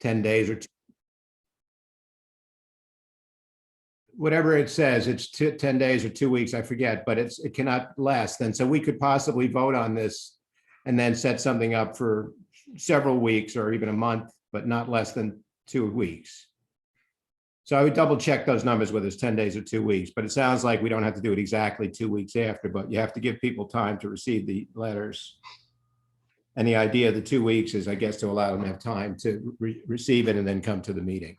10 days or whatever it says, it's 10 days or 2 weeks, I forget, but it cannot less than, so we could possibly vote on this and then set something up for several weeks or even a month, but not less than 2 weeks. So I would double check those numbers, whether it's 10 days or 2 weeks, but it sounds like we don't have to do it exactly 2 weeks after, but you have to give people time to receive the letters. And the idea of the 2 weeks is, I guess, to allow them to have time to receive it and then come to the meeting.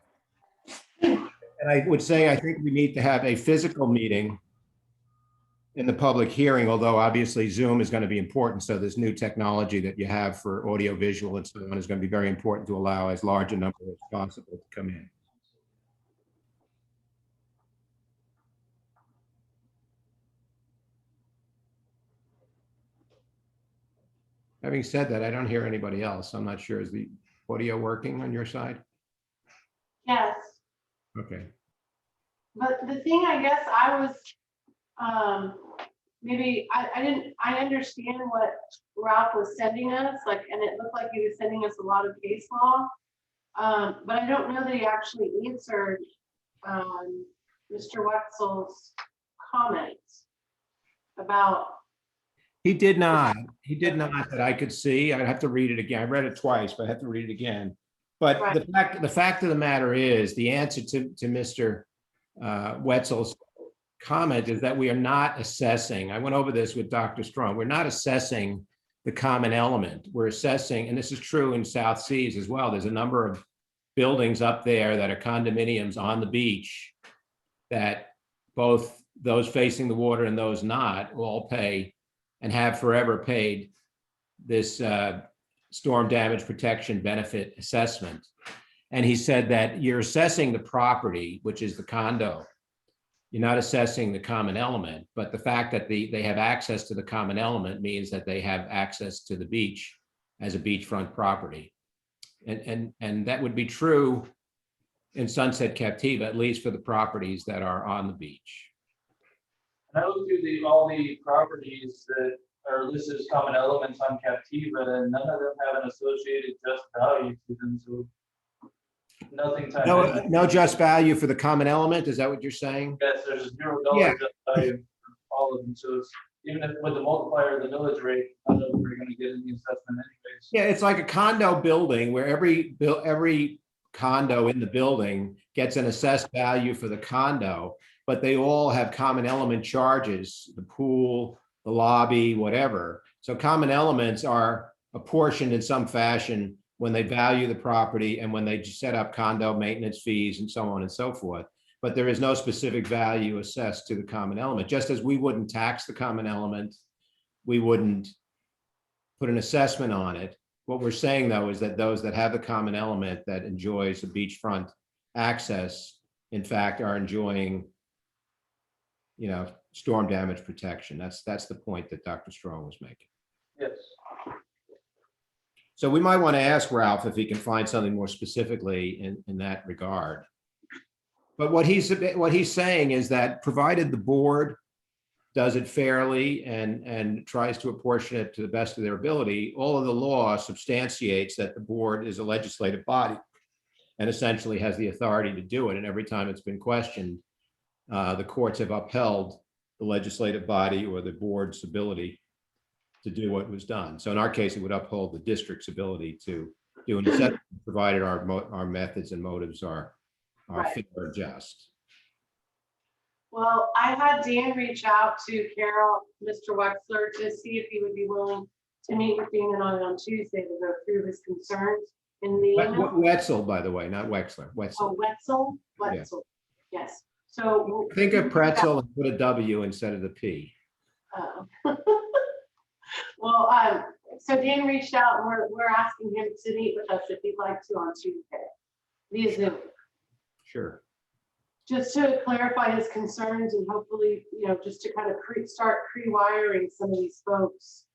And I would say, I think we need to have a physical meeting in the public hearing, although obviously Zoom is going to be important. So this new technology that you have for audio visual and so on is going to be very important to allow as large a number as possible to come in. Having said that, I don't hear anybody else. I'm not sure, is the audio working on your side? Yes. Okay. But the thing, I guess I was, maybe I understand what Ralph was sending us, like, and it looked like he was sending us a lot of case law. But I don't know that he actually answered Mr. Wetzel's comments about. He did not that I could see. I'd have to read it again. I read it twice, but I have to read it again. But right. the fact of the matter is, the answer to Mr. Wetzel's comment is that we are not assessing. I went over this with Dr. Strong. We're not assessing the common element. We're assessing, and this is true in South Seas as well. There's a number of buildings up there that are condominiums on the beach that both those facing the water and those not all pay and have forever paid this storm damage protection benefit assessment. And he said that you're assessing the property, which is the condo. You're not assessing the common element, but the fact that they have access to the common element means that they have access to the beach as a beachfront property. And that would be true in Sunset Captiva, at least for the properties that are on the beach. I looked through all the properties that are listed as common elements on Captiva, and none of them have an associated just value to them. So nothing. No just value for the common element. Is that what you're saying? Yes, there's $0 just value for all of them. So it's, even if with the multiplier of the millage rate, none of them are going to get any assessment anyways. Yeah, it's like a condo building where every condo in the building gets an assessed value for the condo, but they all have common element charges, the pool, the lobby, whatever. So common elements are apportioned in some fashion when they value the property and when they set up condo maintenance fees and so on and so forth. But there is no specific value assessed to the common element. Just as we wouldn't tax the common element, we wouldn't put an assessment on it. What we're saying, though, is that those that have the common element that enjoys the beachfront access, in fact, are enjoying, storm damage protection. That's the point that Dr. Strong was making. Yes. So we might want to ask Ralph if he can find something more specifically in that regard. But what he's saying is that provided the board does it fairly and tries to apportion it to the best of their ability, all of the law substantiates that the board is a legislative body and essentially has the authority to do it. And every time it's been questioned, the courts have upheld the legislative body or the board's ability to do what was done. So in our case, it would uphold the district's ability to do an assessment, provided our methods and motives are fair and just. Well, I had Dan reach out to Carol, Mr. Wexler, to see if he would be willing to meet with Dan and I on Tuesday to go through his concerns in the email. Wetzel, by the way, not Wexler. Wetzel. Oh, Wetzel. Wetzel. Yeah. Yes. So think of pretzel and put a W instead of the P. Well, so Dan reached out and we're asking him to meet with us if he'd like to on Tuesday via Zoom. Sure. Just to clarify his concerns and hopefully, just to kind of start pre-wiring some of these folks.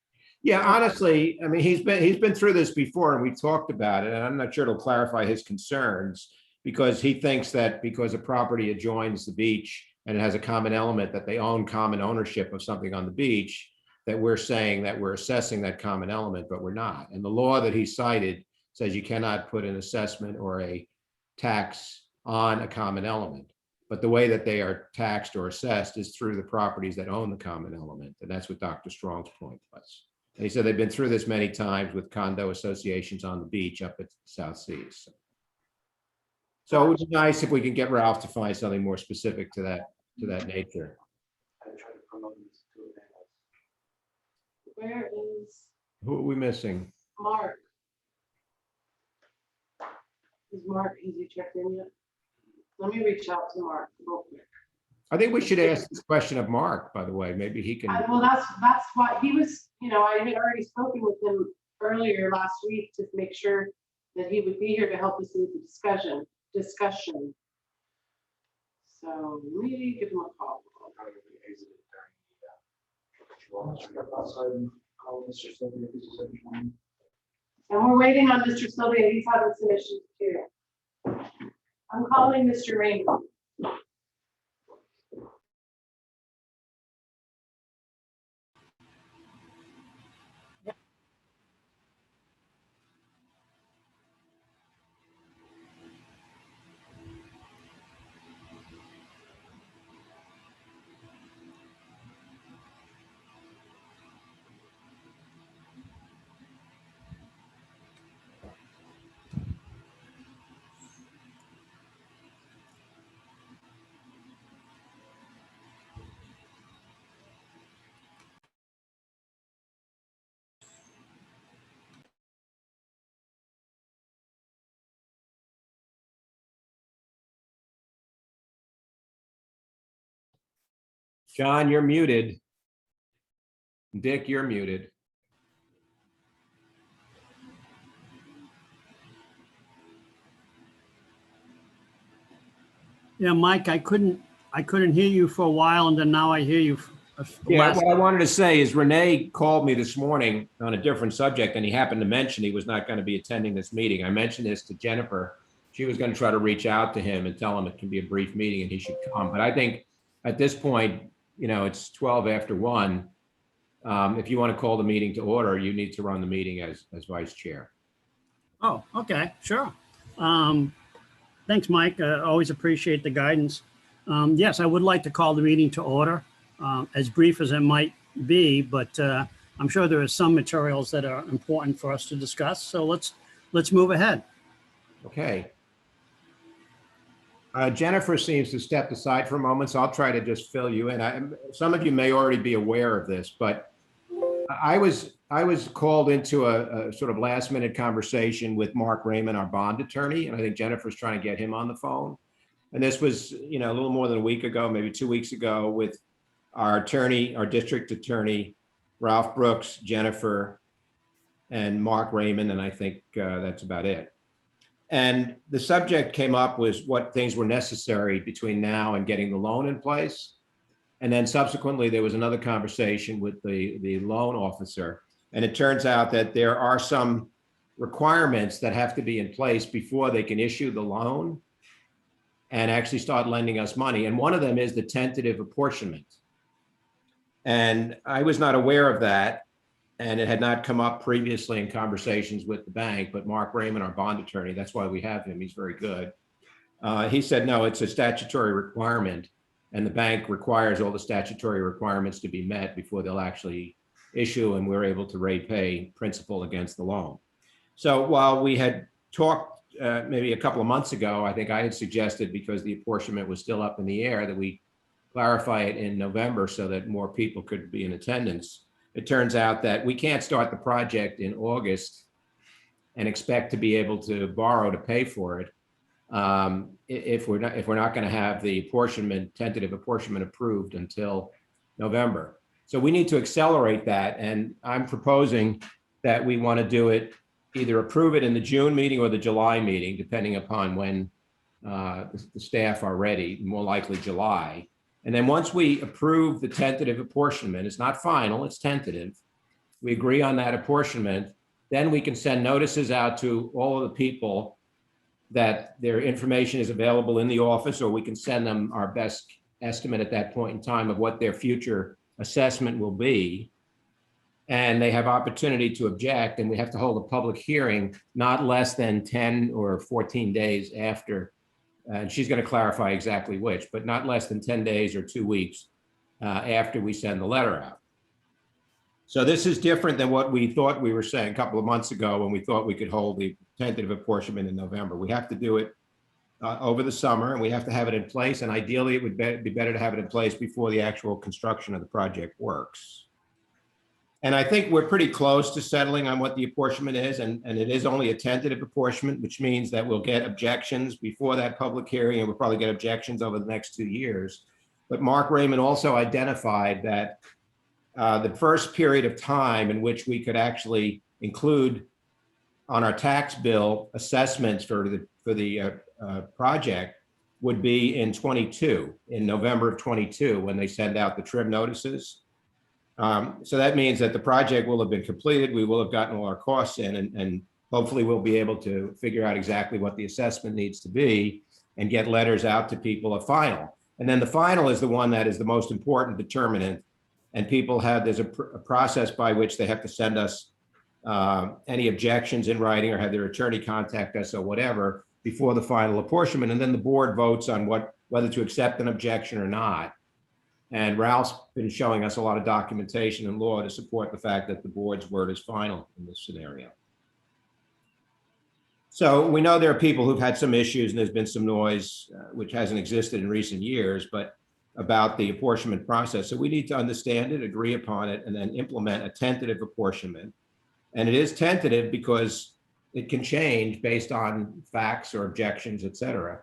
Yeah, honestly, I mean, he's been through this before and we talked about it, and I'm not sure it'll clarify his concerns because he thinks that because a property adjoins the beach and it has a common element that they own common ownership of something on the beach, that we're saying that we're assessing that common element, but we're not. And the law that he cited says you cannot put an assessment or a tax on a common element. But the way that they are taxed or assessed is through the properties that own the common element. And that's what Dr. Strong's point was. And he said they've been through this many times with condo associations on the beach up at South Seas. So it would be nice if we can get Ralph to find something more specific to that nature. Where is Who are we missing? Mark? Is he checked in yet? Let me reach out to Mark real quick. I think we should ask this question of Mark, by the way. Maybe he can. Well, that's why he was, I had already spoken with him earlier last week to make sure that he would be here to help us with the discussion. So let me give him a call. And we're waiting on Mr. Sylvia. He's having some issues too. I'm calling Mr. Raymond. John, you're muted. Dick, you're muted. Yeah, Mike, I couldn't hear you for a while, and then now I hear you. Yeah, what I wanted to say is Renee called me this morning on a different subject, and he happened to mention he was not going to be attending this meeting. I mentioned this to Jennifer. She was going to try to reach out to him and tell him it can be a brief meeting and he should come. But I think at this point, it's 12 after 1. If you want to call the meeting to order, you need to run the meeting as vice chair. Oh, okay, sure. Thanks, Mike. Always appreciate the guidance. Yes, I would like to call the meeting to order, as brief as it might be, but I'm sure there are some materials that are important for us to discuss. So let's move ahead. Okay. Jennifer seems to step aside for a moment, so I'll try to just fill you in. Some of you may already be aware of this, but I was called into a sort of last minute conversation with Mark Raymond, our bond attorney, and I think Jennifer's trying to get him on the phone. And this was, a little more than a week ago, maybe 2 weeks ago, with our attorney, our district attorney, Ralph Brooks, Jennifer, and Mark Raymond, and I think that's about it. And the subject came up was what things were necessary between now and getting the loan in place. And then subsequently, there was another conversation with the loan officer. And it turns out that there are some requirements that have to be in place before they can issue the loan and actually start lending us money. And one of them is the tentative apportionment. And I was not aware of that. And it had not come up previously in conversations with the bank, but Mark Raymond, our bond attorney, that's why we have him. He's very good. He said, no, it's a statutory requirement. And the bank requires all the statutory requirements to be met before they'll actually issue, and we're able to repay principal against the loan. So while we had talked maybe a couple of months ago, I think I had suggested, because the apportionment was still up in the air, that we clarify it in November so that more people could be in attendance. It turns out that we can't start the project in August and expect to be able to borrow to pay for it if we're not going to have the tentative apportionment approved until November. So we need to accelerate that, and I'm proposing that we want to do it, either approve it in the June meeting or the July meeting, depending upon when the staff are ready, more likely July. And then once we approve the tentative apportionment, it's not final, it's tentative. We agree on that apportionment, then we can send notices out to all of the people that their information is available in the office, or we can send them our best estimate at that point in time of what their future assessment will be. and they have opportunity to object, and we have to hold a public hearing not less than 10 or 14 days after, and she's going to clarify exactly which, but not less than 10 days or 2 weeks after we send the letter out. So this is different than what we thought we were saying a couple of months ago when we thought we could hold the tentative apportionment in November. We have to do it over the summer, and we have to have it in place, and ideally it would be better to have it in place before the actual construction of the project works. And I think we're pretty close to settling on what the apportionment is, and it is only a tentative apportionment, which means that we'll get objections before that public hearing, and we'll probably get objections over the next 2 years. But Mark Raymond also identified that the first period of time in which we could actually include on our tax bill assessments for the project would be in 22, in November of 22, when they send out the trim notices. So that means that the project will have been completed. We will have gotten all our costs in, and hopefully we'll be able to figure out exactly what the assessment needs to be and get letters out to people, a final. And then the final is the one that is the most important determinant. And people have, there's a process by which they have to send us any objections in writing or have their attorney contact us or whatever before the final apportionment. And then the board votes on whether to accept an objection or not. And Ralph's been showing us a lot of documentation and law to support the fact that the board's word is final in this scenario. So we know there are people who've had some issues, and there's been some noise, which hasn't existed in recent years, but about the apportionment process. So we need to understand it, agree upon it, and then implement a tentative apportionment. And it is tentative because it can change based on facts or objections, et cetera.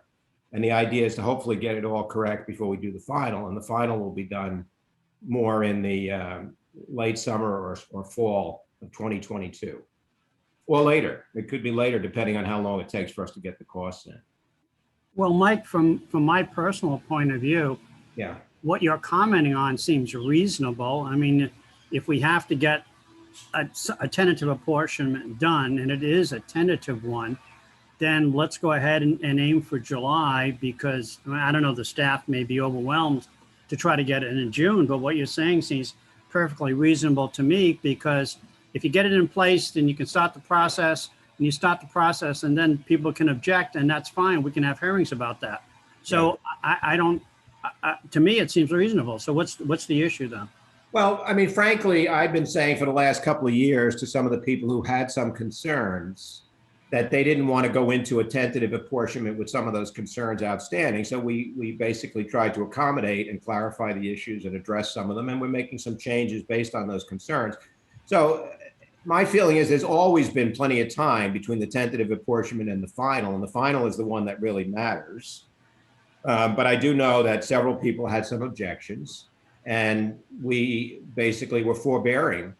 And the idea is to hopefully get it all correct before we do the final, and the final will be done more in the late summer or fall of 2022. Or later. It could be later, depending on how long it takes for us to get the costs in. Well, Mike, from my personal point of view, Yeah. what you're commenting on seems reasonable. I mean, if we have to get a tentative apportionment done, and it is a tentative one, then let's go ahead and aim for July, because I don't know, the staff may be overwhelmed to try to get it in June, but what you're saying seems perfectly reasonable to me, because if you get it in place, then you can start the process, and you start the process, and then people can object, and that's fine. We can have hearings about that. So yeah. I don't, to me, it seems reasonable. So what's the issue then? Well, I mean, frankly, I've been saying for the last couple of years to some of the people who had some concerns that they didn't want to go into a tentative apportionment with some of those concerns outstanding. So we basically tried to accommodate and clarify the issues and address some of them. And we're making some changes based on those concerns. So my feeling is there's always been plenty of time between the tentative apportionment and the final is the one that really matters. But I do know that several people had some objections, and we basically were forbearing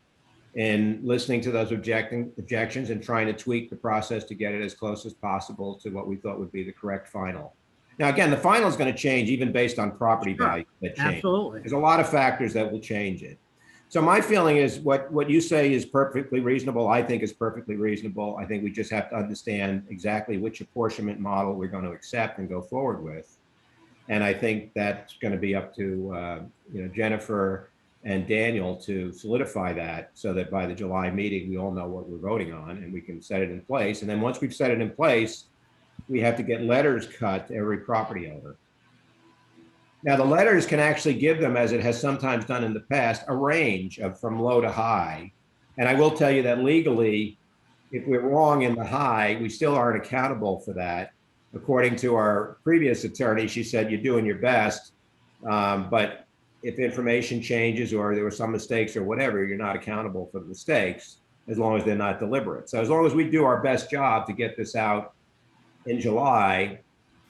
in listening to those objections and trying to tweak the process to get it as close as possible to what we thought would be the correct final. Now, again, the final is going to change even based on property value that change. Absolutely. There's a lot of factors that will change it. So my feeling is what you say is perfectly reasonable. I think is perfectly reasonable. I think we just have to understand exactly which apportionment model we're going to accept and go forward with. And I think that's going to be up to Jennifer and Daniel to solidify that, so that by the July meeting, we all know what we're voting on and we can set it in place. And then once we've set it in place, we have to get letters cut to every property owner. Now, the letters can actually give them, as it has sometimes done in the past, a range of from low to high. And I will tell you that legally, if we're wrong in the high, we still aren't accountable for that. According to our previous attorney, she said, you're doing your best, but if information changes or there were some mistakes or whatever, you're not accountable for the mistakes as long as they're not deliberate. So as long as we do our best job to get this out in July,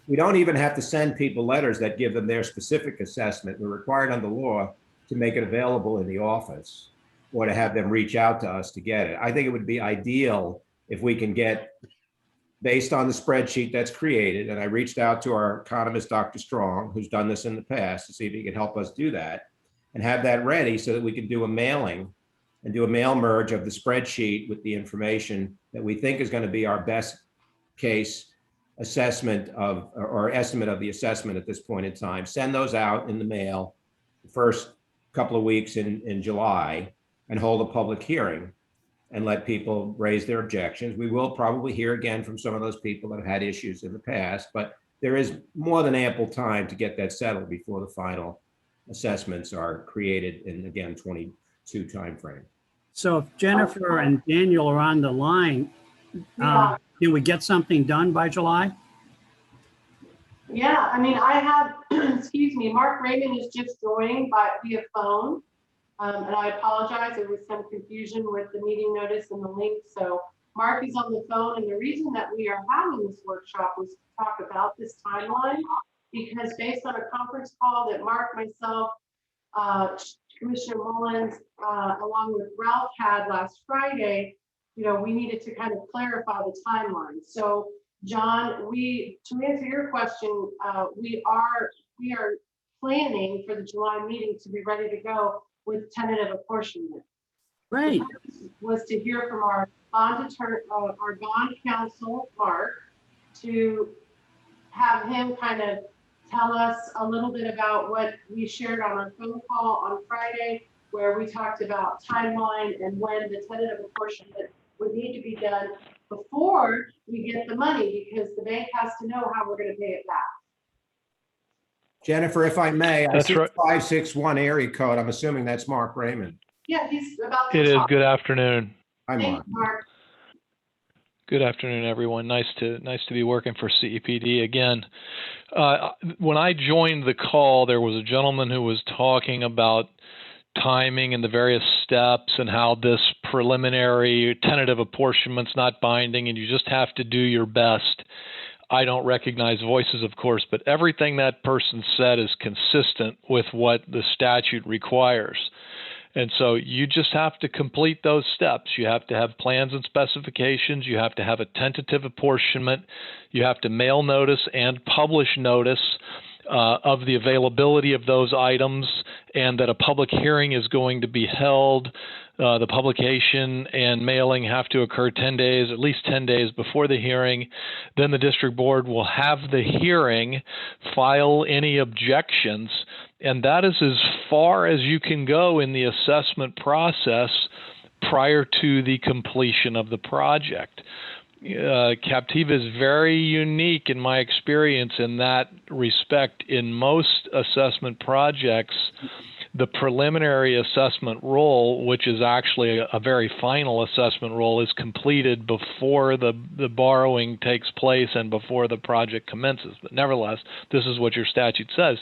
we don't even have to send people letters that give them their specific assessment. We're required under law to make it available in the office or to have them reach out to us to get it. I think it would be ideal if we can get, based on the spreadsheet that's created, and I reached out to our economist, Dr. Strong, who's done this in the past, to see if he could help us do that and have that ready so that we can do a mailing and do a mail merge of the spreadsheet with the information that we think is going to be our best case assessment of, or estimate of the assessment at this point in time. Send those out in the mail the first couple of weeks in July. and hold a public hearing and let people raise their objections. We will probably hear again from some of those people that have had issues in the past, but there is more than ample time to get that settled before the final assessments are created in, again, 22 timeframe. So if Jennifer and Daniel are on the line, Yeah. can we get something done by July? Yeah, I mean, I have, excuse me, Mark Raymond is just joining via phone. And I apologize, there was some confusion with the meeting notice and the link. So Mark is on the phone, and the reason that we are having this workshop was to talk about this timeline, because based on a conference call that Mark, myself, Commissioner Mullins, along with Ralph had last Friday, we needed to kind of clarify the timeline. So John, to answer your question, we are planning for the July meeting to be ready to go with tentative apportionment. Right. Was to hear from our bond attorney, our bond counsel, Mark, to have him kind of tell us a little bit about what we shared on our phone call on Friday, where we talked about timeline and when the tentative apportionment would need to be done before we get the money, because the bank has to know how we're going to pay it back. Jennifer, if I may, I That's see right. 561 area code. I'm assuming that's Mark Raymond. Yeah, he's about to It is. talk. Good afternoon. Hi, Thanks, Mark. Mark. Good afternoon, everyone. Nice to be working for CEPD again. When I joined the call, there was a gentleman who was talking about timing and the various steps and how this preliminary tentative apportionment's not binding and you just have to do your best. I don't recognize voices, of course, but everything that person said is consistent with what the statute requires. And so you just have to complete those steps. You have to have plans and specifications. You have to have a tentative apportionment. You have to mail notice and publish notice of the availability of those items, and that a public hearing is going to be held. The publication and mailing have to occur 10 days, at least 10 days before the hearing. Then the district board will have the hearing, file any objections, and that is as far as you can go in the assessment process prior to the completion of the project. Captiva is very unique in my experience in that respect. In most assessment projects, the preliminary assessment role, which is actually a very final assessment role, is completed before the borrowing takes place and before the project commences. But nevertheless, this is what your statute says.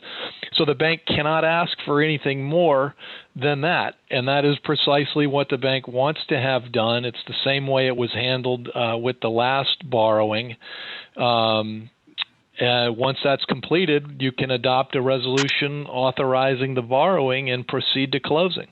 So the bank cannot ask for anything more than that. And that is precisely what the bank wants to have done. It's the same way it was handled with the last borrowing. Once that's completed, you can adopt a resolution authorizing the borrowing and proceed to closing.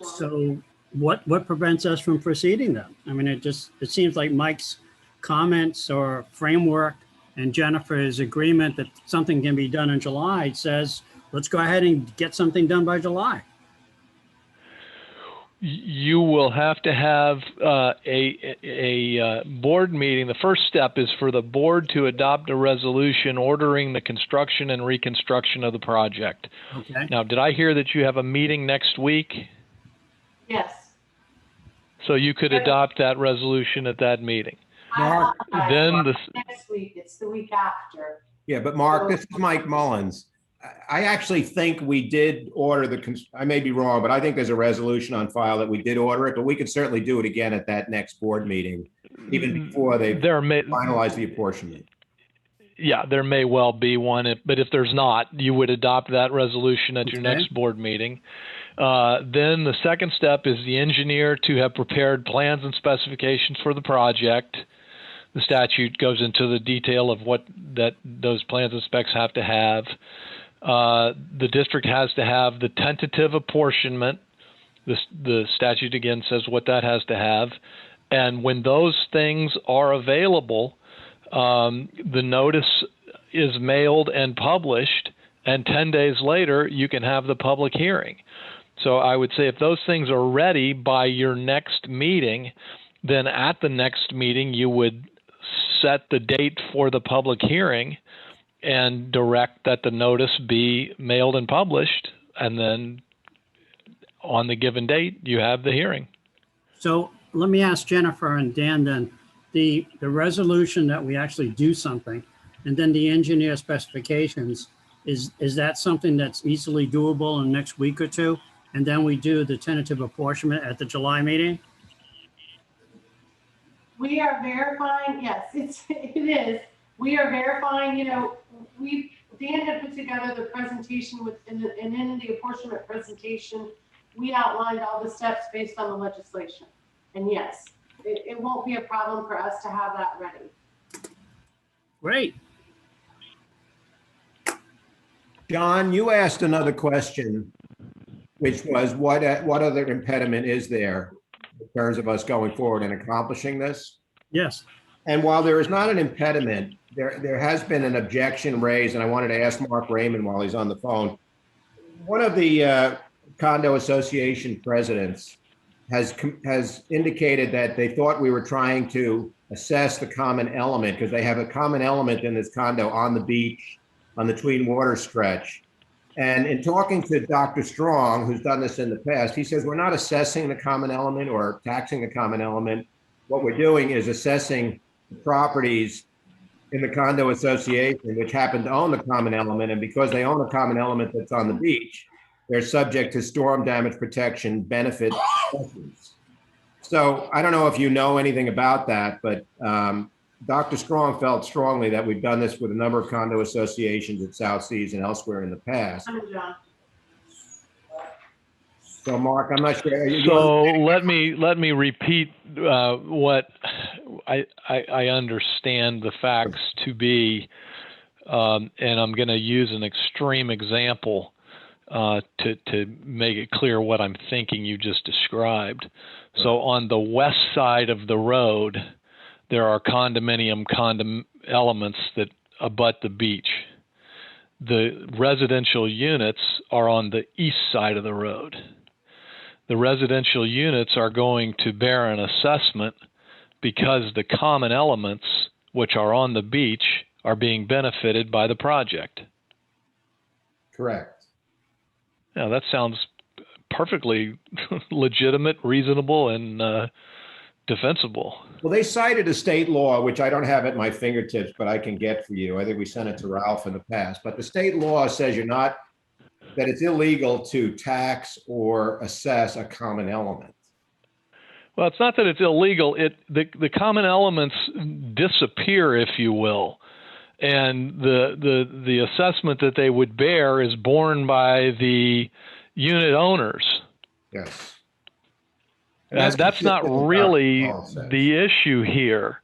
So what prevents us from proceeding then? I mean, it seems like Mike's comments or framework and Jennifer's agreement that something can be done in July says, let's go ahead and get something done by July. You will have to have a board meeting. The first step is for the board to adopt a resolution ordering the construction and reconstruction of the project. Okay. Now, did I hear that you have a meeting next week? Yes. So you could adopt that resolution at that meeting. Mark, Then Next week, it's the week after. yeah, but Mark, this is Mike Mullins. I actually think we did order I may be wrong, but I think there's a resolution on file that we did order it, but we could certainly do it again at that next board meeting, even before they finalize the apportionment. Yeah, there may well be one, but if there's not, you would adopt that resolution at your next board meeting. Then the second step is the engineer to have prepared plans and specifications for the project. The statute goes into the detail of what those plans and specs have to have. The district has to have the tentative apportionment. The statute again says what that has to have. And when those things are available, the notice is mailed and published, and 10 days later, you can have the public hearing. So I would say if those things are ready by your next meeting, then at the next meeting, you would set the date for the public hearing and direct that the notice be mailed and published, and then on the given date, you have the hearing. So let me ask Jennifer and Dan then, the resolution that we actually do something, and then the engineer specifications, is that something that's easily doable in the next week or two? And then we do the tentative apportionment at the July meeting? We are verifying, yes, it is. We are verifying, Dan had put together the presentation and in the apportionment presentation, we outlined all the steps based on the legislation. And yes, it won't be a problem for us to have that ready. Great. John, you asked another question, which was what other impediment is there in terms of us going forward and accomplishing this? Yes. And while there is not an impediment, there has been an objection raised, and I wanted to ask Mark Raymond while he's on the phone. One of the condo association presidents has indicated that they thought we were trying to assess the common element because they have a common element in this condo on the beach, on the Tween Water stretch. And in talking to Dr. Strong, who's done this in the past, he says we're not assessing the common element or taxing the common element. What we're doing is assessing the properties in the condo association, which happen to own the common element. And because they own the common element that's on the beach, they're subject to storm damage protection benefit. So I don't know if you know anything about that, but Dr. Strong felt strongly that we've done this with a number of condo associations at South Seas and elsewhere in the past. John. So Mark, I'm not sure. So let me repeat what I understand the facts to be, and I'm going to use an extreme example to make it clear what I'm thinking you just described. So on the west side of the road, there are condominium elements that abut the beach. The residential units are on the east side of the road. The residential units are going to bear an assessment because the common elements, which are on the beach, are being benefited by the project. Correct. Now, that sounds perfectly legitimate, reasonable, and defensible. Well, they cited a state law, which I don't have at my fingertips, but I can get for you. I think we sent it to Ralph in the past. But the state law says that it's illegal to tax or assess a common element. Well, it's not that it's illegal. The common elements disappear, if you will, and the assessment that they would bear is borne by the unit owners. Yes. That's not really the issue here.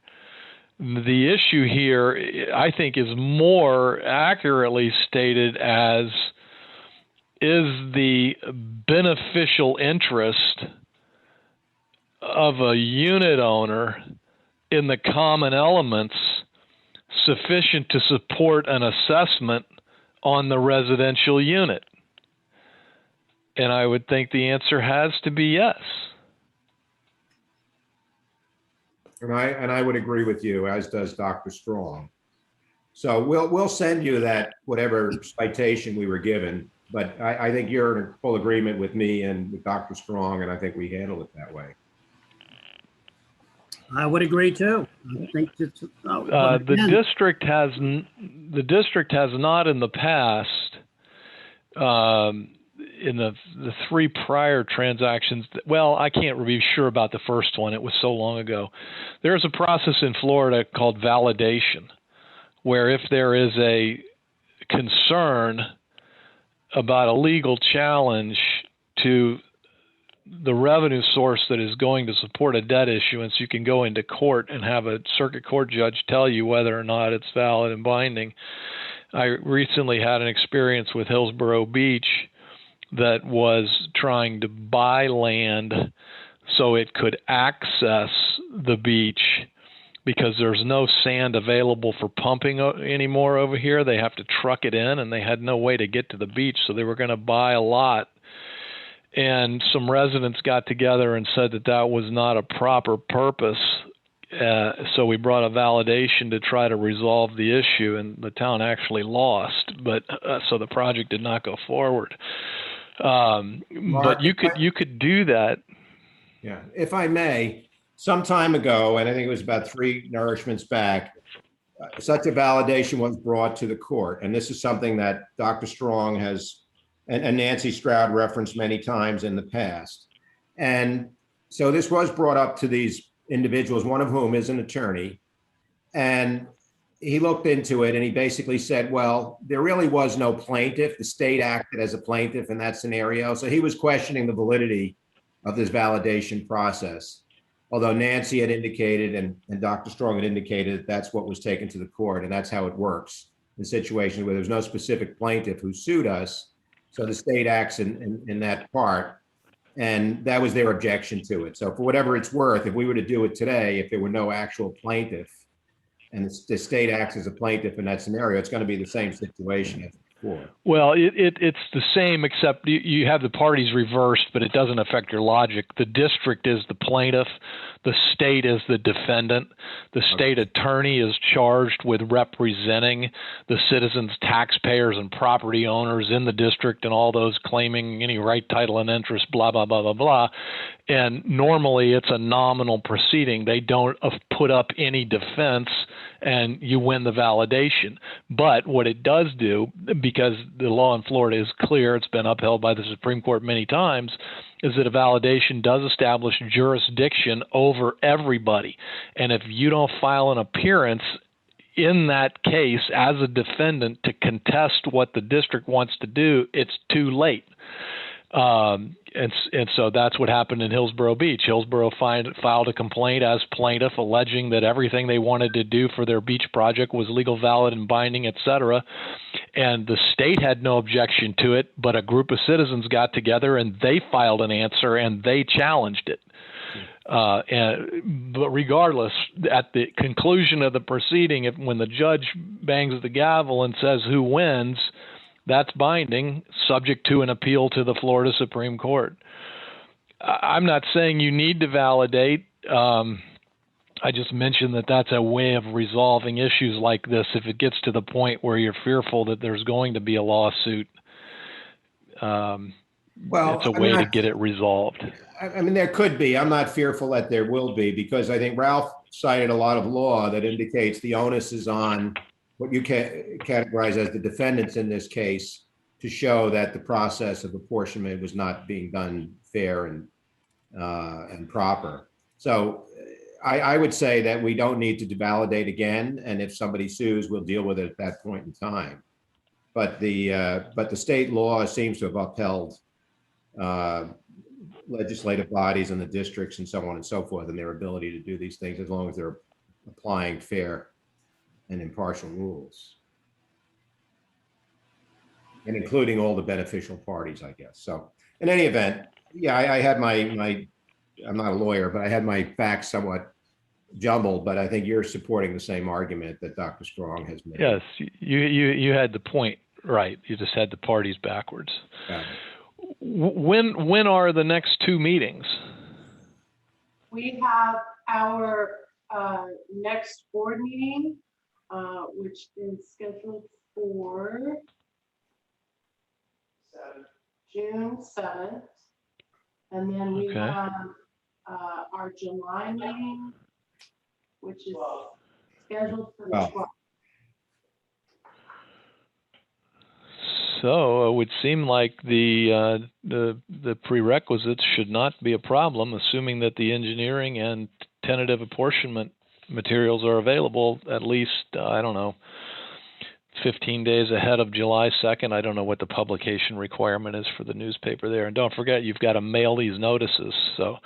The issue here, I think, is more accurately stated as is the beneficial interest of a unit owner in the common elements sufficient to support an assessment on the residential unit? And I would think the answer has to be yes. And I would agree with you, as does Dr. Strong. So we'll send you that whatever citation we were given, but I think you're in full agreement with me and with Dr. Strong, and I think we handle it that way. I would agree too. I think it's, the district has not in the past, in the three prior transactions. Well, I can't be sure about the first one. It was so long ago. There's a process in Florida called validation, where if there is a concern about a legal challenge to the revenue source that is going to support a debt issuance, you can go into court and have a circuit court judge tell you whether or not it's valid and binding. I recently had an experience with Hillsborough Beach that was trying to buy land so it could access the beach because there's no sand available for pumping anymore over here. They have to truck it in, and they had no way to get to the beach, so they were going to buy a lot. And some residents got together and said that that was not a proper purpose. So we brought a validation to try to resolve the issue, and the town actually lost. But so the project did not go forward. Mark, But you could do that. yeah, if I may, some time ago, and I think it was about 3 nourishments back, such a validation was brought to the court. And this is something that Dr. Strong has, and Nancy Stroud referenced many times in the past. And so this was brought up to these individuals, one of whom is an attorney. And he looked into it and he basically said, well, there really was no plaintiff. The state acted as a plaintiff in that scenario. So he was questioning the validity of this validation process. Although Nancy had indicated and Dr. Strong had indicated that that's what was taken to the court, and that's how it works in situations where there's no specific plaintiff who sued us. So the state acts in that part, and that was their objection to it. So for whatever it's worth, if we were to do it today, if there were no actual plaintiff and the state acts as a plaintiff in that scenario, it's going to be the same situation as before. Well, it's the same, except you have the parties reversed, but it doesn't affect your logic. The district is the plaintiff. The state is the defendant. The state attorney is charged with representing the citizens, taxpayers, and property owners in the district and all those claiming any right, title, and interest, blah, blah, blah, blah, blah. And normally it's a nominal proceeding. They don't put up any defense and you win the validation. But what it does do, because the law in Florida is clear, it's been upheld by the Supreme Court many times, is that a validation does establish jurisdiction over everybody. And if you don't file an appearance in that case as a defendant to contest what the district wants to do, it's too late. And so that's what happened in Hillsborough Beach. Hillsborough filed a complaint as plaintiff alleging that everything they wanted to do for their beach project was legal, valid, and binding, et cetera. And the state had no objection to it, but a group of citizens got together and they filed an answer and they challenged it. But regardless, at the conclusion of the proceeding, when the judge bangs the gavel and says who wins, that's binding, subject to an appeal to the Florida Supreme Court. I'm not saying you need to validate. I just mentioned that that's a way of resolving issues like this. If it gets to the point where you're fearful that there's going to be a lawsuit, it's a way to get it resolved. I mean, there could be. I'm not fearful that there will be, because I think Ralph cited a lot of law that indicates the onus is on what you categorize as the defendants in this case to show that the process of apportionment was not being done fair and proper. So I would say that we don't need to validate again, and if somebody sues, we'll deal with it at that point in time. But the state law seems to have upheld legislative bodies and the districts and so on and so forth and their ability to do these things as long as they're applying fair and impartial rules, and including all the beneficial parties, I guess. So in any event, yeah, I had my I'm not a lawyer, but I had my facts somewhat jumbled, but I think you're supporting the same argument that Dr. Strong has made. Yes, you had the point right. You just had the parties backwards. When are the next 2 meetings? We have our next board meeting, which is scheduled for June 7th. And then we have our July meeting, which is scheduled for the 12th. So it would seem like the prerequisites should not be a problem, assuming that the engineering and tentative apportionment materials are available at least, I don't know, 15 days ahead of July 2nd. I don't know what the publication requirement is for the newspaper there. And don't forget, you've got to mail these notices. So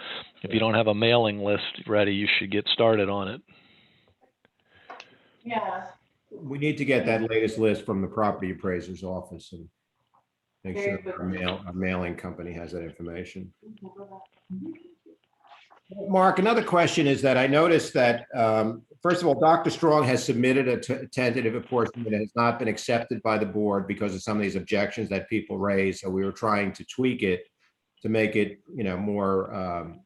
if you don't have a mailing list ready, you should get started on it. Yeah. We need to get that latest list from the property appraiser's office and make sure that our mailing company has that information. Mark, another question is that I noticed that, first of all, Dr. Strong has submitted a tentative apportionment that has not been accepted by the board because of some of these objections that people raised. So we were trying to tweak it to make it, more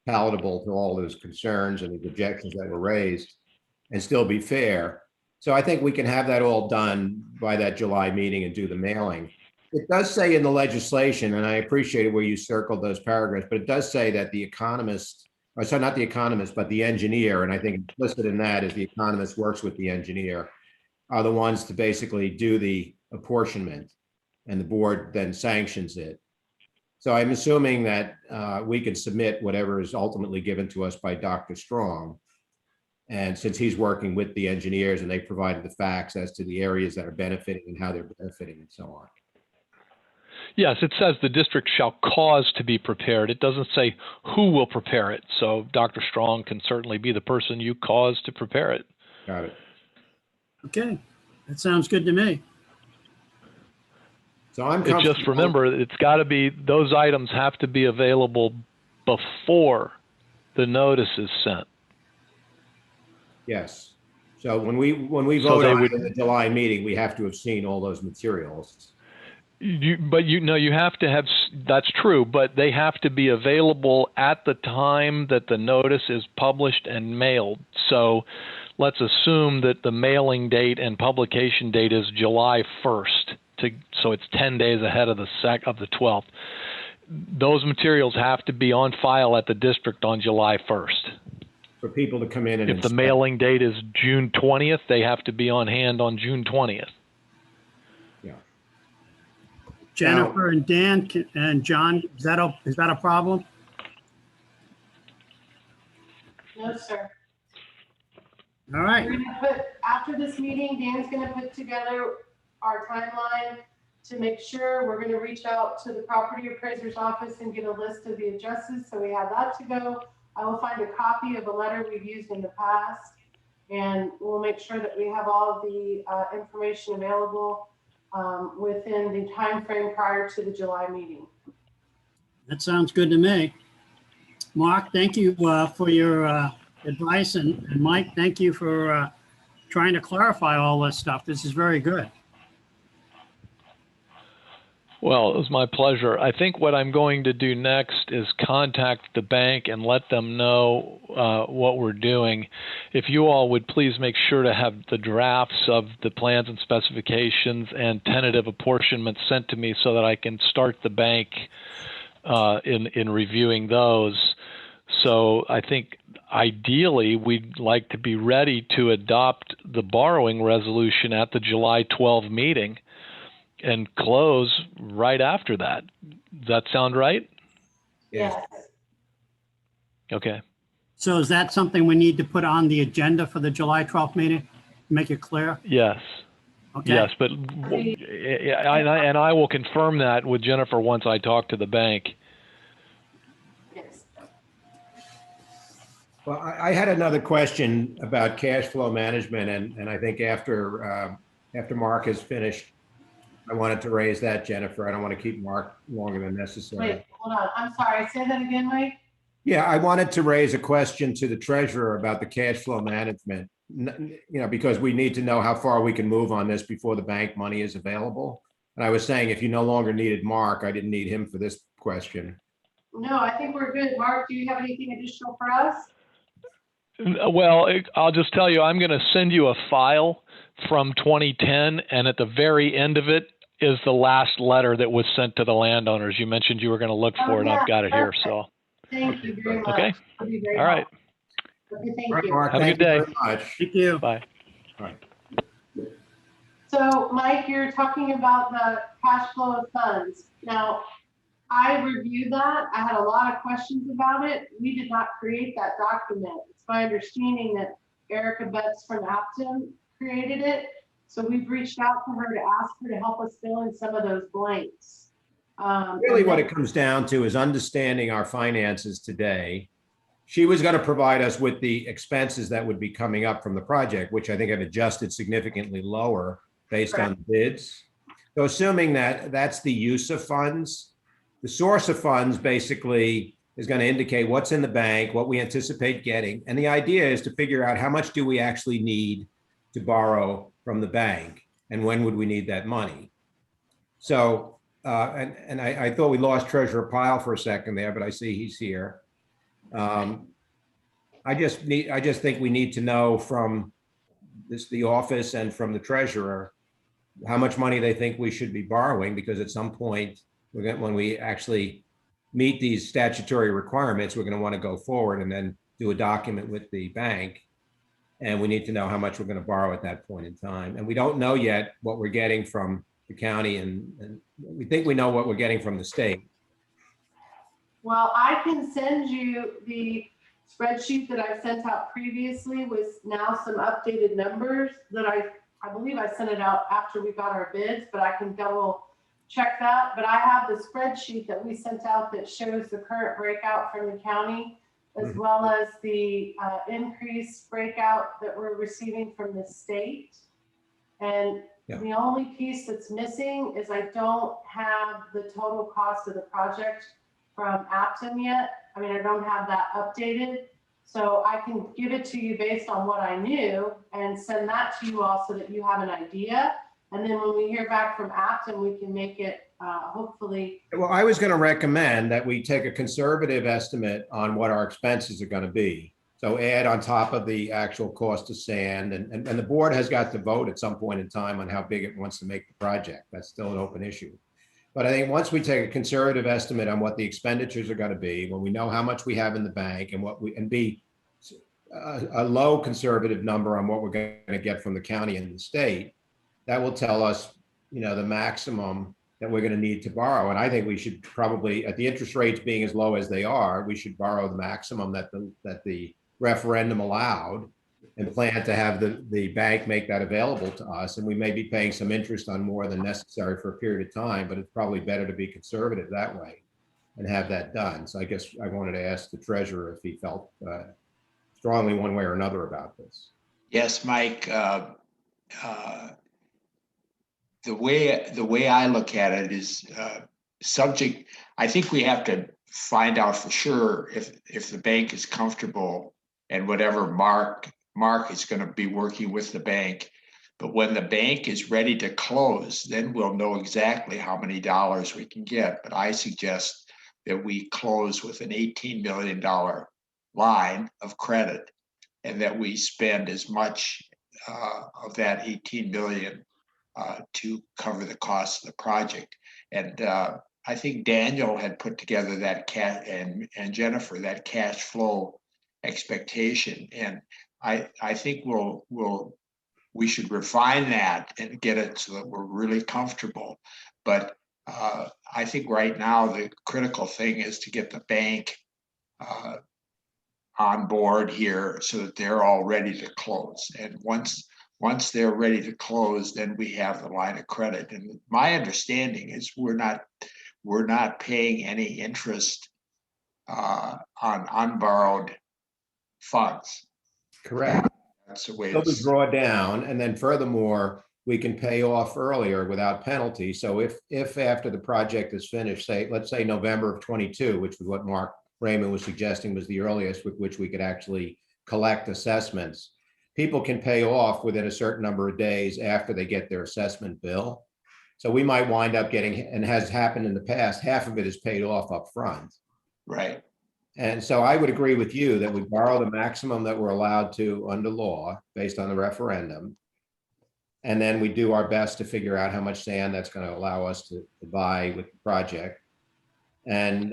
palatable to all those concerns and the objections that were raised and still be fair. So I think we can have that all done by that July meeting and do the mailing. It does say in the legislation, and I appreciated where you circled those paragraphs, but it does say that the economist, or sorry, not the economist, but the engineer, and I think implicit in that is the economist works with the engineer, are the ones to basically do the apportionment, and the board then sanctions it. So I'm assuming that we can submit whatever is ultimately given to us by Dr. Strong. And since he's working with the engineers and they provided the facts as to the areas that are benefiting and how they're benefiting and so on. Yes, it says the district shall cause to be prepared. It doesn't say who will prepare it. So Dr. Strong can certainly be the person you cause to prepare it. Got it. Okay, that sounds good to me. So I'm It just remember, it's got to be, those items have to be available before the notice is sent. Yes. So when we So vote they on would- it in the July meeting, we have to have seen all those materials. But you have to have, that's true, but they have to be available at the time that the notice is published and mailed. So let's assume that the mailing date and publication date is July 1st. So it's 10 days ahead of the 12th. Those materials have to be on file at the district on July 1st. For people to come in and If the inspect. mailing date is June 20th, they have to be on hand on June 20th. Yeah. Jennifer and Dan and John, is that a problem? No, sir. All right, We're gonna put, after this meeting, Dan's gonna put together our timeline to make sure. We're gonna reach out to the property appraiser's office and get a list of the addresses, so we have that to go. I will find a copy of a letter we've used in the past, and we'll make sure that we have all of the information available within the time frame prior to the July meeting. that sounds good to me. Mark, thank you for your advice, and Mike, thank you for trying to clarify all this stuff. This is very good. Well, it was my pleasure. I think what I'm going to do next is contact the bank and let them know what we're doing. If you all would please make sure to have the drafts of the plans and specifications and tentative apportionment sent to me so that I can start the bank in reviewing those. So I think ideally we'd like to be ready to adopt the borrowing resolution at the July 12 meeting and close right after that. Does that sound right? Yes. Okay. So is that something we need to put on the agenda for the July 12th meeting? Make it clear? Yes. Okay. Yes, but and I will confirm that with Jennifer once I talk to the bank. Yes. Well, I had another question about cash flow management, and I think after Mark has finished, I wanted to raise that, Jennifer. I don't want to keep Mark longer than necessary. Wait, hold on. I'm sorry. Say that again, Mike. Yeah, I wanted to raise a question to the treasurer about the cash flow management, because we need to know how far we can move on this before the bank money is available. And I was saying, if you no longer needed Mark, I didn't need him for this question. No, I think we're good. Mark, do you have anything additional for us? Well, I'll just tell you, I'm going to send you a file from 2010, and at the very end of it is the last letter that was sent to the landowners. You mentioned you were going to look for it. Yeah, I've got it here. perfect. So, Thank you very much. okay. That'd be very all right. helpful. Okay, thank All right, you. Mark, Have a thank good you day. very much. Thank you. Bye. All right. So, Mike, you're talking about the cash flow of funds. Now, I reviewed that. I had a lot of questions about it. We did not create that document. It's my understanding that Erica Betts from Apton created it. So we've reached out to her to ask her to help us fill in some of those blanks. Really what it comes down to is understanding our finances today. She was going to provide us with the expenses that would be coming up from the project, which I think have adjusted significantly lower based on bids. So assuming that that's the use of funds, the source of funds basically is going to indicate what's in the bank, what we anticipate getting. And the idea is to figure out how much do we actually need to borrow from the bank and when would we need that money. So, and I thought we lost Treasurer Pyle for a second there, but I see he's here. I just think we need to know from the office and from the treasurer how much money they think we should be borrowing, because at some point, when we actually meet these statutory requirements, we're going to want to go forward and then do a document with the bank. And we need to know how much we're going to borrow at that point in time. And we don't know yet what we're getting from the county, and we think we know what we're getting from the state. Well, I can send you the spreadsheet that I sent out previously with now some updated numbers that I believe I sent it out after we got our bids, but I can double check that. But I have the spreadsheet that we sent out that shows the current breakout from the county, as well as the increased breakout that we're receiving from the state. And the only piece that's missing is I don't have the total cost of the project from Aptum yet. I mean, I don't have that updated. So I can give it to you based on what I knew and send that to you all so that you have an idea. And then when we hear back from Aptum, we can make it hopefully. Well, I was going to recommend that we take a conservative estimate on what our expenses are going to be. So add on top of the actual cost of sand, and the board has got to vote at some point in time on how big it wants to make the project. That's still an open issue. But I think once we take a conservative estimate on what the expenditures are going to be, when we know how much we have in the bank and be a low conservative number on what we're going to get from the county and the state, that will tell us, the maximum that we're going to need to borrow. And I think we should probably, at the interest rates being as low as they are, we should borrow the maximum that the referendum allowed, and plan to have the bank make that available to us. And we may be paying some interest on more than necessary for a period of time, but it's probably better to be conservative that way and have that done. So I guess I wanted to ask the treasurer if he felt strongly one way or another about this. Yes, Mike. The way I look at it is subject. I think we have to find out for sure if the bank is comfortable, and whatever Mark is going to be working with the bank. But when the bank is ready to close, then we'll know exactly how many dollars we can get. But I suggest that we close with an $18 million line of credit, and that we spend as much of that 18 million to cover the cost of the project. And I think Daniel had put together that and Jennifer, that cash flow expectation. And I think we should refine that and get it so that we're really comfortable. But I think right now the critical thing is to get the bank on board here so that they're all ready to close. And once they're ready to close, then we have the line of credit. And my understanding is we're not paying any interest on unborrowed funds. Correct. That's the way So we it's. draw down, and then furthermore, we can pay off earlier without penalty. So if after the project is finished, let's say November of 22, which was what Mark Raymond was suggesting was the earliest with which we could actually collect assessments, people can pay off within a certain number of days after they get their assessment bill. So we might wind up getting, and has happened in the past, half of it is paid off up front. Right. And so I would agree with you that we borrow the maximum that we're allowed to under law based on the referendum. And then we do our best to figure out how much sand that's going to allow us to buy with the project. And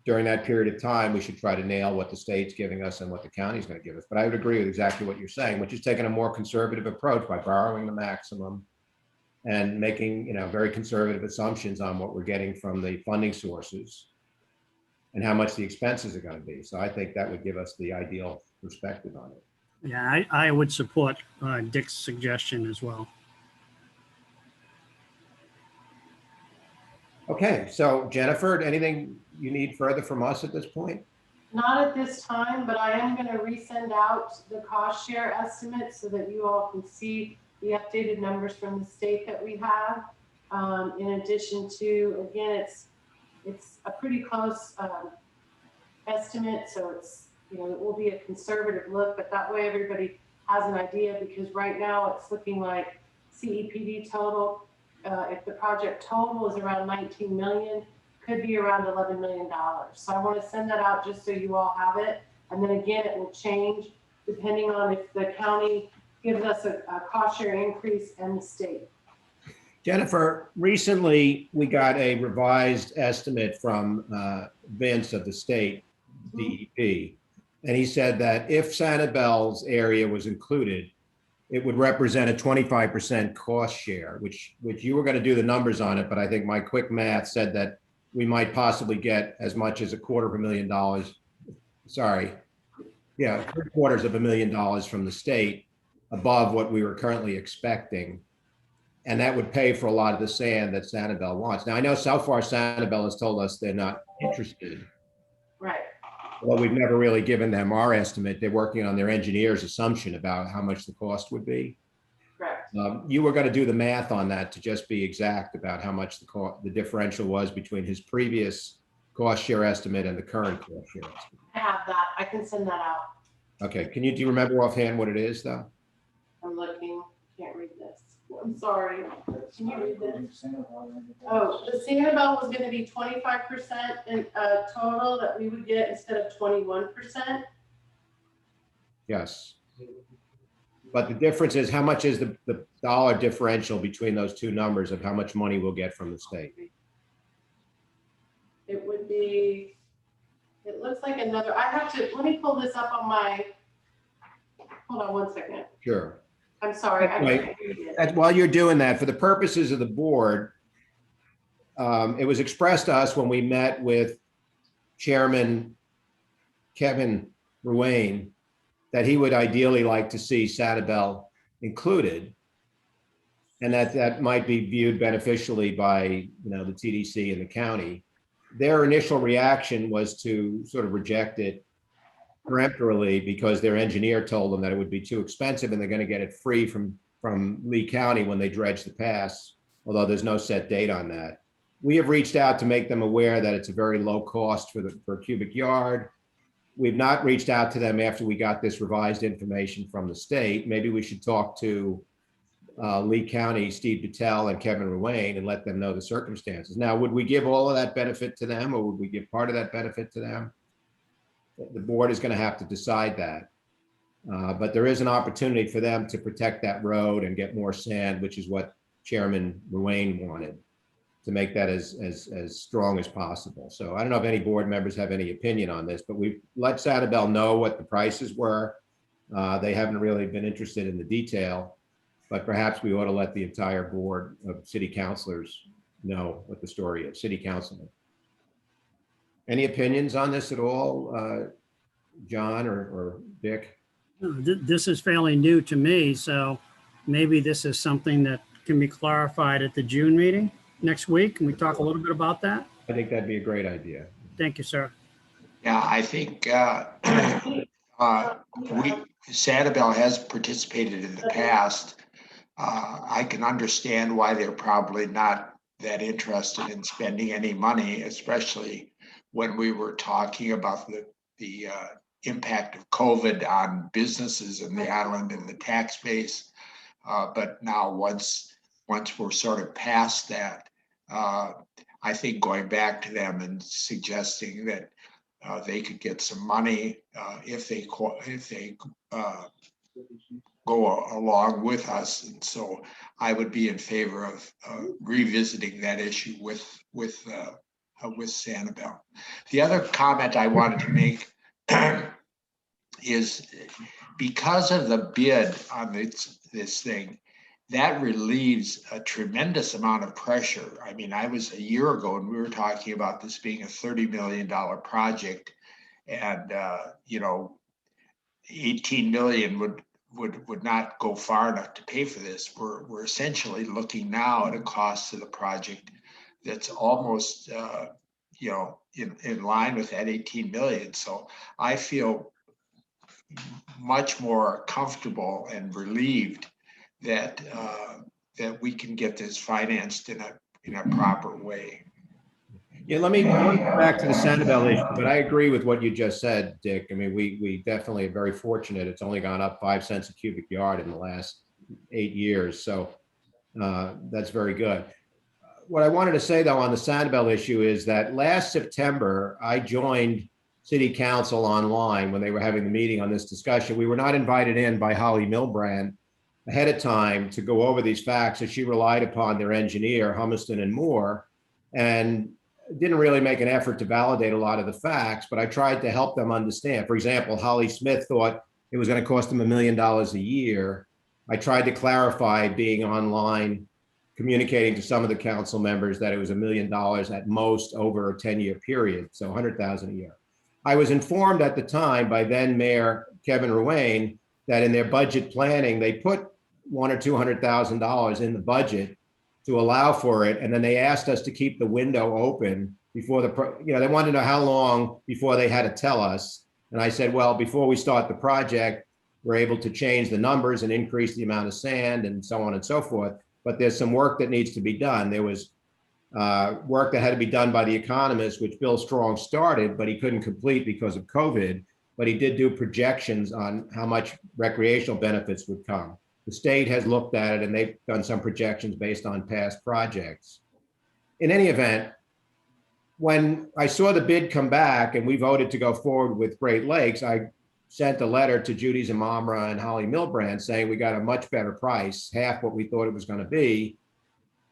during that period of time, we should try to nail what the state's giving us and what the county's going to give us. But I would agree with exactly what you're saying, which is taking a more conservative approach by borrowing the maximum and making, very conservative assumptions on what we're getting from the funding sources and how much the expenses are going to be. So I think that would give us the ideal perspective on it. Yeah, I would support Dick's suggestion as well. Okay, so Jennifer, anything you need further from us at this point? Not at this time, but I am going to resend out the cost share estimate so that you all can see the updated numbers from the state that we have. In addition to, again, it's a pretty close estimate, so it's, it will be a conservative look, but that way everybody has an idea, because right now it's looking like CEPD total, if the project total is around 19 million, could be around $11 million. So I want to send that out just so you all have it. And then again, it will change depending on if the county gives us a cost share increase and the state. Jennifer, recently we got a revised estimate from Vince of the state DEP. And he said that if Sanibel's area was included, it would represent a 25% cost share, which you were going to do the numbers on it, but I think my quick math said that we might possibly get as much as $250,000. Sorry. Yeah, $750,000 from the state above what we were currently expecting. And that would pay for a lot of the sand that Sanibel wants. Now, I know so far Sanibel has told us they're not interested. Right. Well, we've never really given them our estimate. They're working on their engineer's assumption about how much the cost would be. Correct. You were going to do the math on that to just be exact about how much the differential was between his previous cost share estimate and the current cost share estimate. I have that. I can send that out. Okay, do you remember offhand what it is though? I'm looking. Can't read this. I'm sorry. Can you read this? Oh, the Sanibel was going to be 25% in total that we would get instead of 21%. Yes. But the difference is how much is the dollar differential between those two numbers of how much money we'll get from the state? It would be, it looks like another, I have to, let me pull this up on my, hold on one second. Sure. I'm sorry. I Right. can't read it. While you're doing that, for the purposes of the board, it was expressed to us when we met with Chairman Kevin Ruane that he would ideally like to see Sanibel included, and that might be viewed beneficially by the TDC and the county. Their initial reaction was to sort of reject it peremptorily because their engineer told them that it would be too expensive and they're going to get it free from Lee County when they dredge the pass, although there's no set date on that. We have reached out to make them aware that it's a very low cost for a cubic yard. We've not reached out to them after we got this revised information from the state. Maybe we should talk to Lee County, Steve Patel and Kevin Ruane and let them know the circumstances. Now, would we give all of that benefit to them or would we give part of that benefit to them? The board is going to have to decide that. But there is an opportunity for them to protect that road and get more sand, which is what Chairman Ruane wanted, to make that as strong as possible. So I don't know if any board members have any opinion on this, but we've let Sanibel know what the prices were. They haven't really been interested in the detail, but perhaps we ought to let the entire board of city councilors know what the story is, city councilmen. Any opinions on this at all, John or Dick? This is fairly new to me, so maybe this is something that can be clarified at the June meeting next week. Can we talk a little bit about that? I think that'd be a great idea. Thank you, sir. Yeah, I think Sanibel has participated in the past. I can understand why they're probably not that interested in spending any money, especially when we were talking about the impact of COVID on businesses in the island and the tax base. But now once we're sort of past that, I think going back to them and suggesting that they could get some money if they go along with us. And so I would be in favor of revisiting that issue with Sanibel. The other comment I wanted to make is because of the bid on this thing, that relieves a tremendous amount of pressure. I mean, I was a year ago and we were talking about this being a $30 million project, and 18 million would not go far enough to pay for this. We're essentially looking now at a cost to the project that's almost in line with that 18 million. So I feel much more comfortable and relieved that we can get this financed in a proper way. Yeah, I want to go back to the Sanibel issue, but I agree with what you just said, Dick. I mean, we definitely are very fortunate. It's only gone up 5 cents a cubic yard in the last 8 years. So that's very good. What I wanted to say, though, on the Sanibel issue is that last September, I joined City Council online when they were having the meeting on this discussion. We were not invited in by Holly Milbrand, ahead of time to go over these facts, that she relied upon their engineer, Humiston and Moore, and didn't really make an effort to validate a lot of the facts, but I tried to help them understand. For example, Holly Smith thought it was going to cost them $1 million a year. I tried to clarify, being online, communicating to some of the council members, that it was $1 million at most over a 10-year period, so 100,000 a year. I was informed at the time by then Mayor Kevin Ruane that in their budget planning, they put $100,000 or $200,000 in the budget to allow for it. And then they asked us to keep the window open before they wanted to know how long before they had to tell us. And I said, well, before we start the project, we're able to change the numbers and increase the amount of sand and so on and so forth. But there's some work that needs to be done. There was work that had to be done by the economist, which Bill Strong started, but he couldn't complete because of COVID. But he did do projections on how much recreational benefits would come. The state has looked at it and they've done some projections based on past projects. In any event, when I saw the bid come back and we voted to go forward with Great Lakes, I sent a letter to Judy Zamamra and Holly Milbrand saying we got a much better price, half what we thought it was going to be.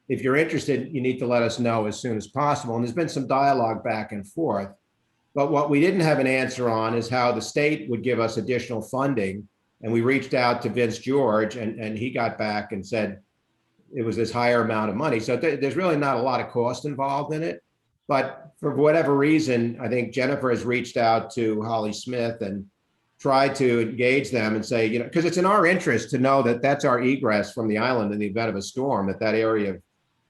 If you're interested, you need to let us know as soon as possible. And there's been some dialogue back and forth. But what we didn't have an answer on is how the state would give us additional funding. And we reached out to Vince George, and he got back and said it was this higher amount of money. So there's really not a lot of cost involved in it. But for whatever reason, I think Jennifer has reached out to Holly Smith and tried to engage them and say, because it's in our interest to know that that's our egress from the island in the event of a storm, that area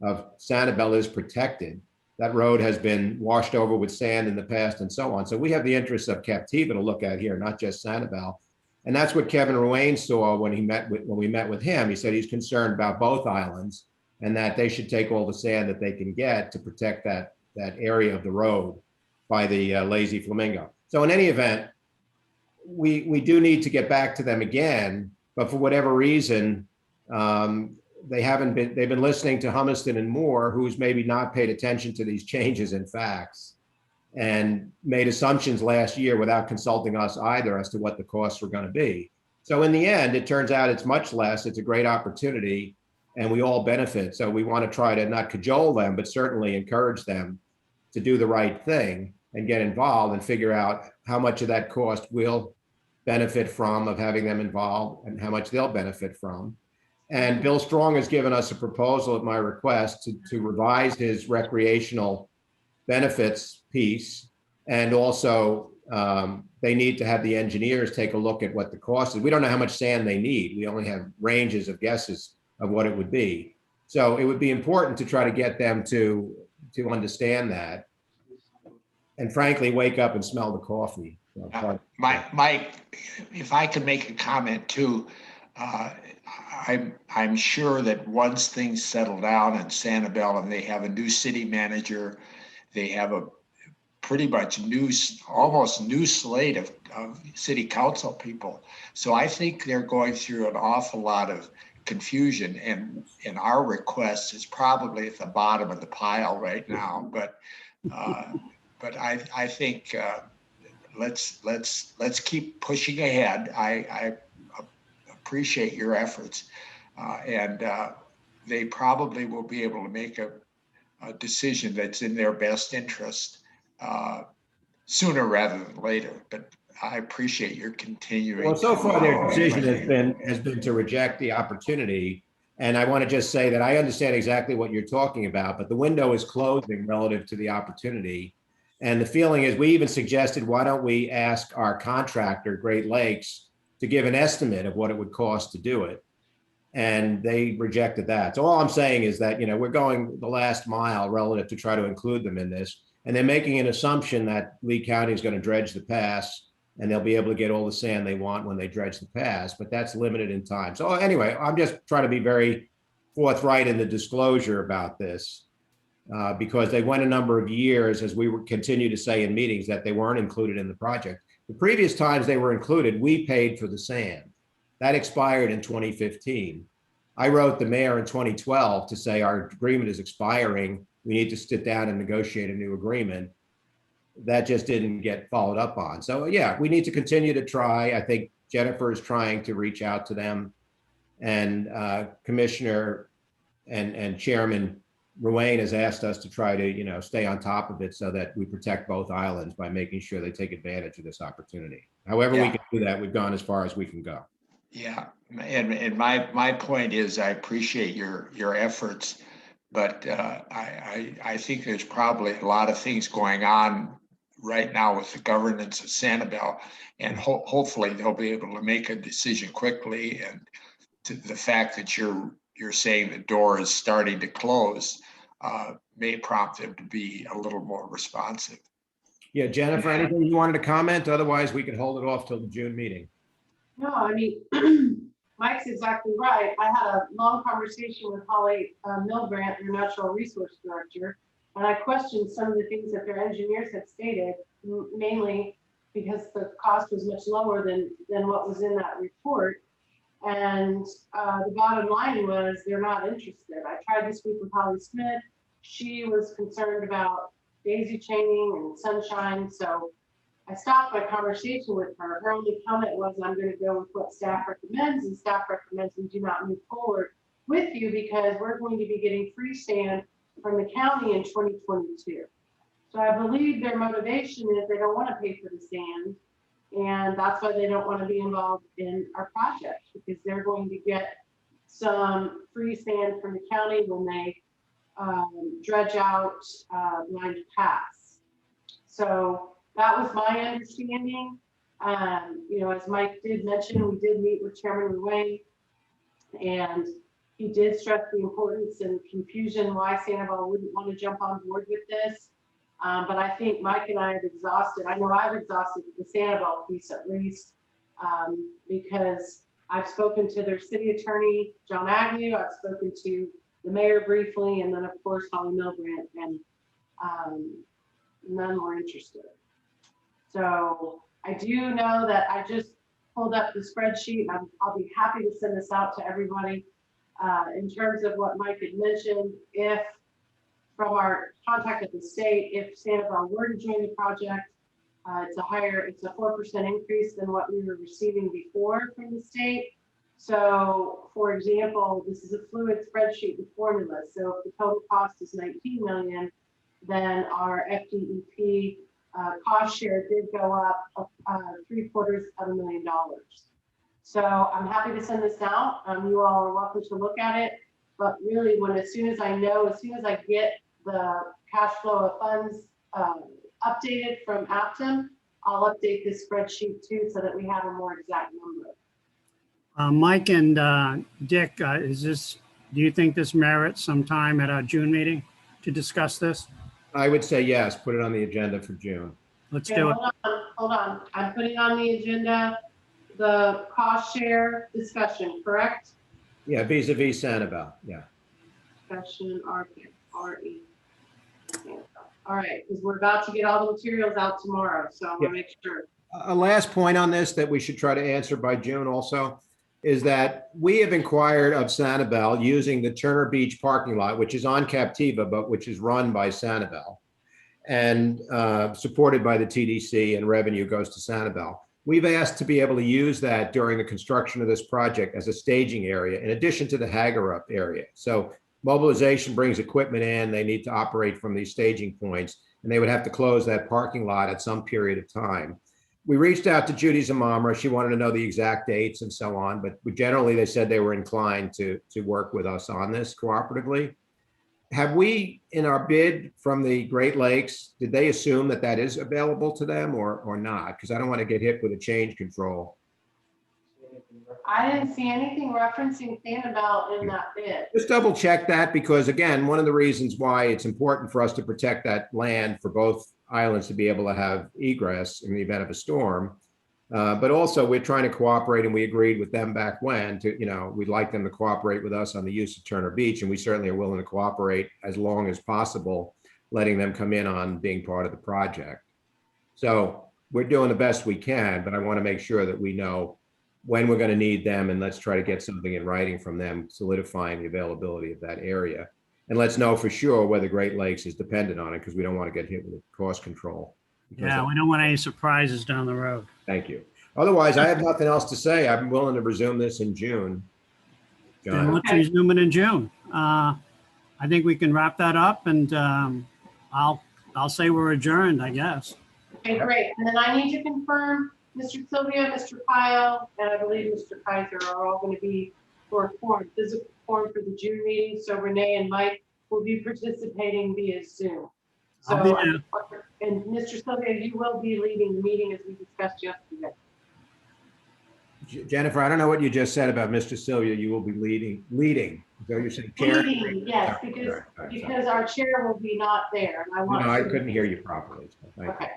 of Sanibel is protected. That road has been washed over with sand in the past and so on. So we have the interests of Captiva to look at here, not just Sanibel. And that's what Kevin Ruane saw when we met with him. He said he's concerned about both islands and that they should take all the sand that they can get to protect that area of the road by the Lazy Flamingo. So in any event, we do need to get back to them again, but for whatever reason, they've been listening to Humiston and Moore, who's maybe not paid attention to these changes in facts and made assumptions last year without consulting us either as to what the costs were going to be. So in the end, it turns out it's much less. It's a great opportunity and we all benefit. So we want to try to not cajole them, but certainly encourage them to do the right thing and get involved and figure out how much of that cost we'll benefit from of having them involved and how much they'll benefit from. And Bill Strong has given us a proposal at my request to revise his recreational benefits piece. And also they need to have the engineers take a look at what the cost is. We don't know how much sand they need. We only have ranges of guesses of what it would be. So it would be important to try to get them to understand that. And frankly, wake up and smell the coffee. Mike, if I could make a comment too, I'm sure that once things settle down in Sanibel and they have a new city manager, they have a pretty much almost new slate of city council people. So I think they're going through an awful lot of confusion, and our request is probably at the bottom of the pile right now. But I think let's keep pushing ahead. I appreciate your efforts, and they probably will be able to make a decision that's in their best interest sooner rather than later. But I appreciate your continuing. Well, so far their decision has been to reject the opportunity. And I want to just say that I understand exactly what you're talking about, but the window is closing relative to the opportunity. And the feeling is, we even suggested, why don't we ask our contractor, Great Lakes, to give an estimate of what it would cost to do it. And they rejected that. So all I'm saying is that, we're going the last mile relative to try to include them in this. And they're making an assumption that Lee County is going to dredge the pass and they'll be able to get all the sand they want when they dredge the pass, but that's limited in time. So anyway, I'm just trying to be very forthright in the disclosure about this. Because they went a number of years, as we continue to say in meetings, that they weren't included in the project. The previous times they were included, we paid for the sand. That expired in 2015. I wrote the mayor in 2012 to say our agreement is expiring. We need to sit down and negotiate a new agreement. That just didn't get followed up on. So yeah, we need to continue to try. I think Jennifer is trying to reach out to them. And Commissioner and Chairman Ruane has asked us to try to, stay on top of it so that we protect both islands by making sure they take advantage of this opportunity. However we Yeah. can do that, we've gone as far as we can go. Yeah, and my point is, I appreciate your efforts, but I think there's probably a lot of things going on right now with the governance of Sanibel, and hopefully they'll be able to make a decision quickly. And the fact that you're saying the door is starting to close may prompt them to be a little more responsive. Yeah, Jennifer, anything you wanted to comment? Otherwise, we can hold it off till the June meeting. No, I mean, Mike's exactly right. I had a long conversation with Holly Milbrandt, their natural resource director, and I questioned some of the things that their engineers had stated, mainly because the cost was much lower than what was in that report. And the bottom line was they're not interested. I tried to speak with Holly Smith. She was concerned about daisy chaining and sunshine. So I stopped my conversation with her. Her only comment was, I'm going to go with what staff recommends, and staff recommends we do not move forward with you because we're going to be getting free sand from the county in 2022. So I believe their motivation is they don't want to pay for the sand. And that's why they don't want to be involved in our project, because they're going to get some free sand from the county when they dredge out Blind Pass. So that was my understanding. As Mike did mention, we did meet with Chairman Ruane, and he did stress the importance and confusion why Sanibel wouldn't want to jump on board with this. But I think Mike and I have exhausted, I know I've exhausted the Sanibel piece at least, because I've spoken to their city attorney, John Agnew, I've spoken to the mayor briefly, and then of course Holly Milbrandt, and none were interested. So I do know that I just pulled up the spreadsheet, and I'll be happy to send this out to everybody. In terms of what Mike had mentioned, if from our contact at the state, if Sanibel were to join the project, it's a 4% increase than what we were receiving before from the state. So for example, this is a fluid spreadsheet with formulas. So if the total cost is 19 million, then our FDEP cost share did go up $750,000. So I'm happy to send this out. You all are welcome to look at it. But really, as soon as I get the cash flow of funds updated from Aptum, I'll update this spreadsheet too, so that we have a more exact number. Mike and Dick, do you think this merits some time at our June meeting to discuss this? I would say yes, put it on the agenda for June. Let's Okay, do it. hold on. I'm putting on the agenda the cost share discussion, correct? Yeah, vis-a-vis Sanibel, yeah. Discussion, RE. All right, because we're about to get all the materials out tomorrow, so I want to make sure. A last point on this that we should try to answer by June also is that we have inquired of Sanibel using the Turner Beach parking lot, which is on Captiva, but which is run by Sanibel and supported by the TDC, and revenue goes to Sanibel. We've asked to be able to use that during the construction of this project as a staging area, in addition to the Hagerup area. So mobilization brings equipment in, they need to operate from these staging points, and they would have to close that parking lot at some period of time. We reached out to Judy Zamamra. She wanted to know the exact dates and so on, but generally they said they were inclined to work with us on this cooperatively. Have we, in our bid from the Great Lakes, did they assume that that is available to them or not? Because I don't want to get hit with a change control. I didn't see anything referencing Sanibel in that bid. Just double check that, because again, one of the reasons why it's important for us to protect that land for both islands to be able to have egress in the event of a storm. But also we're trying to cooperate, and we agreed with them back when we'd like them to cooperate with us on the use of Turner Beach. And we certainly are willing to cooperate as long as possible, letting them come in on being part of the project. So we're doing the best we can, but I want to make sure that we know when we're going to need them, and let's try to get something in writing from them solidifying the availability of that area. And let's know for sure whether Great Lakes is dependent on it, because we don't want to get hit with cost control. Yeah, we don't want any surprises down the road. Thank you. Otherwise, I have nothing else to say. I'm willing to resume this in June. Then John. let's Okay. resume it in June. I think we can wrap that up and I'll say we're adjourned, I guess. Okay, great. And then I need to confirm Mr. Sylvia, Mr. Kyle, and I believe Mr. Kaiser are all going to be for a forum, physical forum for the June meeting. So Renee and Mike will be participating via Zoom. So, I'll be there. and Mr. Sylvia, you will be leading the meeting as we discussed yesterday. Jennifer, I don't know what you just said about Mr. Sylvia. You will be leading. Is that what you're saying? Chair? Leading, yes, All because, right, all right, because our chair will be not there. And I No, want. I to- couldn't hear you properly. So thank you. Okay.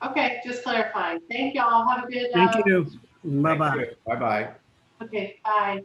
Okay, just clarifying. Thank y'all. Have a good. Thank you. Bye-bye. Thank you. Bye-bye. Okay, bye.